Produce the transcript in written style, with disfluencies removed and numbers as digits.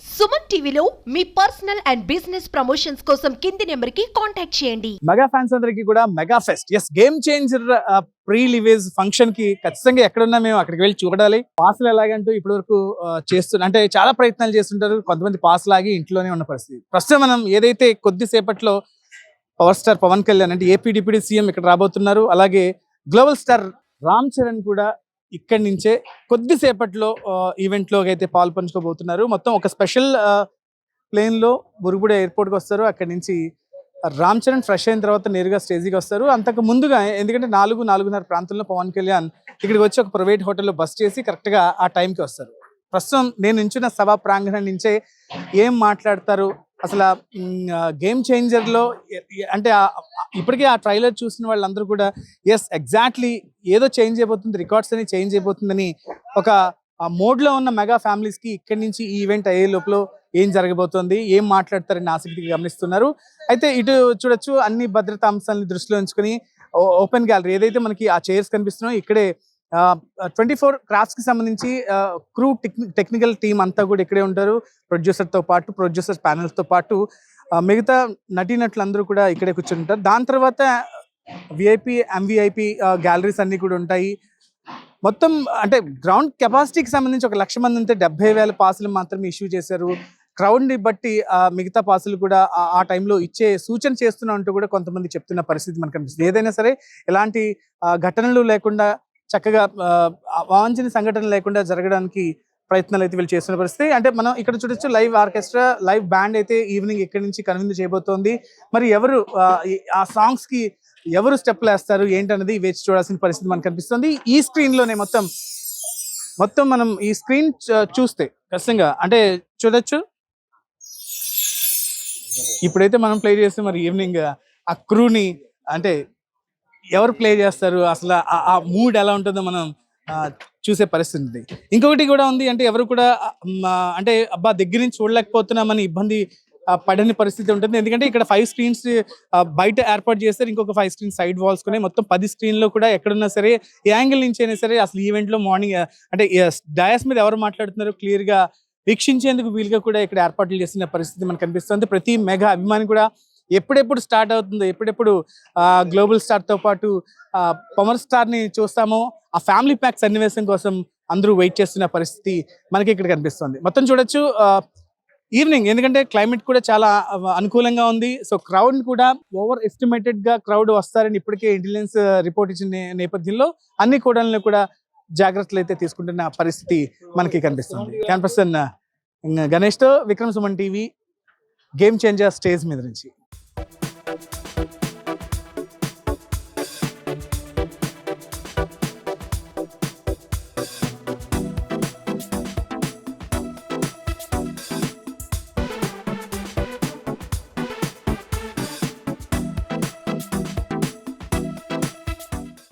సుమన్ టీవీలో మీ personal and business promotions కోసం కింది నెంబర్కి కాంటాక్ట్ చేయండి. మెగా ఫ్యాన్స్ అందరికీ కూడా mega pest game changer pre release function కి ఖచ్చితంగా ఎక్కడున్నా మేము అక్కడికి వెళ్ళి చూడాలి. పాసులు ఎలాగంటూ ఇప్పటి వరకు చేస్తున్నారు అంటే చాలా ప్రయత్నాలు చేస్తుంటారు. కొంతమంది పాస్ లాగి ఇంట్లోనే ఉన్న పరిస్థితి. ప్రస్తుతం మనం ఏదైతే కొద్దిసేపట్లో పవర్ స్టార్ పవన్ కళ్యాణ్ అంటే ఏపీ డిప్యూటీ సీఎం ఇక్కడ రాబోతున్నారు. అలాగే గ్లోబల్ స్టార్ రామ్ చరణ్ కూడా ఇక్కడి నుంచే కొద్దిసేపట్లో ఈవెంట్లోకి అయితే పాలు పంచుకోబోతున్నారు. మొత్తం ఒక స్పెషల్ ప్లేన్లో బురుగుడి ఎయిర్పోర్ట్కి వస్తారు. అక్కడి నుంచి రామ్ చరణ్ ఫ్రెష్ అయిన తర్వాత నేరుగా స్టేజీకి వస్తారు. అంతకు ముందుగా ఎందుకంటే 4-4:30 ప్రాంతంలో పవన్ కళ్యాణ్ ఇక్కడికి వచ్చి ఒక ప్రైవేట్ హోటల్లో బస్ చేసి కరెక్ట్గా ఆ టైంకి వస్తారు. ప్రస్తుతం నేను నించున్న సభా ప్రాంగణం నుంచే ఏం మాట్లాడతారు అసలు గేమ్ చేంజర్లో అంటే ఇప్పటికే ఆ ట్రైలర్ చూసిన వాళ్ళందరూ కూడా ఎస్ ఎగ్జాక్ట్లీ ఏదో చేంజ్ అయిపోతుంది, రికార్డ్స్ అని చేంజ్ అయిపోతుందని ఒక మోడ్లో ఉన్న మెగా ఫ్యామిలీస్కి ఇక్కడి నుంచి ఈ ఈవెంట్ అయ్యే లోపల ఏం జరగబోతోంది, ఏం మాట్లాడతారని ఆసక్తిగా గమనిస్తున్నారు. అయితే ఇటు చూడొచ్చు అన్ని భద్రతా అంశాలను దృష్టిలో ఉంచుకొని ఓపెన్ గ్యాలరీ ఏదైతే మనకి ఆ చైర్స్ కనిపిస్తున్నాయో ఇక్కడే 24 క్రాఫ్ట్స్ కి సంబంధించి క్రూ టెక్నికల్ టీం అంతా కూడా ఇక్కడే ఉంటారు. ప్రొడ్యూసర్ ప్యానెల్స్ తో పాటు మిగతా నటీనటులందరూ కూడా ఇక్కడే కూర్చుంటారు. దాని తర్వాత విఐపి ఎంవిఐపి గ్యాలరీస్ అన్ని కూడా ఉంటాయి. మొత్తం అంటే గ్రౌండ్ కెపాసిటీకి సంబంధించి 1,00,000 మంది ఉంటే 70,000 పాసులు మాత్రమే ఇష్యూ చేశారు. క్రౌడ్ ని బట్టి మిగతా పాసులు కూడా ఆ టైంలో ఇచ్చే సూచన చేస్తున్నా అంటూ కూడా కొంతమంది చెప్తున్న పరిస్థితి మనకు కనిపిస్తుంది. ఏదైనా సరే ఎలాంటి ఘటనలు లేకుండా చక్కగా అవాంఛనీయ సంఘటన లేకుండా జరగడానికి ప్రయత్నాలు అయితే వీళ్ళు చేస్తున్న పరిస్థితి. అంటే మనం ఇక్కడ చూడొచ్చు లైవ్ ఆర్కెస్ట్రా, లైవ్ బ్యాండ్ అయితే ఈవినింగ్ ఇక్కడి నుంచి కనువిందు చేయబోతోంది. మరి ఎవరు ఆ సాంగ్స్ కి ఎవరు స్టెప్లు వేస్తారు ఏంటన్నది వేచి చూడాల్సిన పరిస్థితి మనకు కనిపిస్తుంది. ఈ స్క్రీన్ లోనే మొత్తం మనం ఈ స్క్రీన్ చూస్తే ఖచ్చితంగా అంటే చూడొచ్చు. ఇప్పుడైతే మనం ప్లే చేస్తే మరి ఈవినింగ్ ఆ క్రూని అంటే ఎవరు ప్లే చేస్తారు అసలు ఆ మూడ్ ఎలా ఉంటుందో మనం చూసే పరిస్థితి. ఇంకొకటి కూడా ఉంది అంటే ఎవరు కూడా అంటే అబ్బా దగ్గర నుంచి చూడలేకపోతున్నామని ఇబ్బంది పడని పరిస్థితి ఉంటుంది. ఎందుకంటే ఇక్కడ 5 స్క్రీన్స్ బయట ఏర్పాటు చేస్తారు, ఇంకొక 5 స్క్రీన్స్ సైడ్ వాల్స్ కొని మొత్తం 10 స్క్రీన్లో కూడా ఎక్కడున్నా సరే ఏ యాంగిల్ నుంచి అయినా సరే అసలు ఈవెంట్లో మార్నింగ్ అంటే డయాస్ మీద ఎవరు మాట్లాడుతున్నారో క్లియర్గా వీక్షించేందుకు వీలుగా కూడా ఇక్కడ ఏర్పాట్లు చేసిన పరిస్థితి మనకు కనిపిస్తుంది. ప్రతి మెగా అభిమాని కూడా ఎప్పుడెప్పుడు స్టార్ట్ అవుతుందో, ఎప్పుడెప్పుడు గ్లోబల్ స్టార్తో పాటు పవర్ స్టార్ని చూస్తామో ఆ ఫ్యామిలీ ప్యాక్ సన్నివేశం కోసం అందరూ వెయిట్ చేస్తున్న పరిస్థితి మనకి ఇక్కడ కనిపిస్తుంది. మొత్తం చూడొచ్చు ఈవినింగ్ ఎందుకంటే క్లైమేట్ కూడా చాలా అనుకూలంగా ఉంది. సో క్రౌడ్ కూడా ఓవర్ ఎస్టిమేటెడ్ గా క్రౌడ్ వస్తారని ఇప్పటికే ఇంటెలిజెన్స్ రిపోర్ట్ ఇచ్చిన నేపథ్యంలో అన్ని కూడలను కూడా జాగ్రత్తలు అయితే తీసుకుంటున్న పరిస్థితి మనకి కనిపిస్తుంది. క్యాన్ పర్సన్ గణేష్ తో Vikram Suman TV game changer stage మీద నుంచి.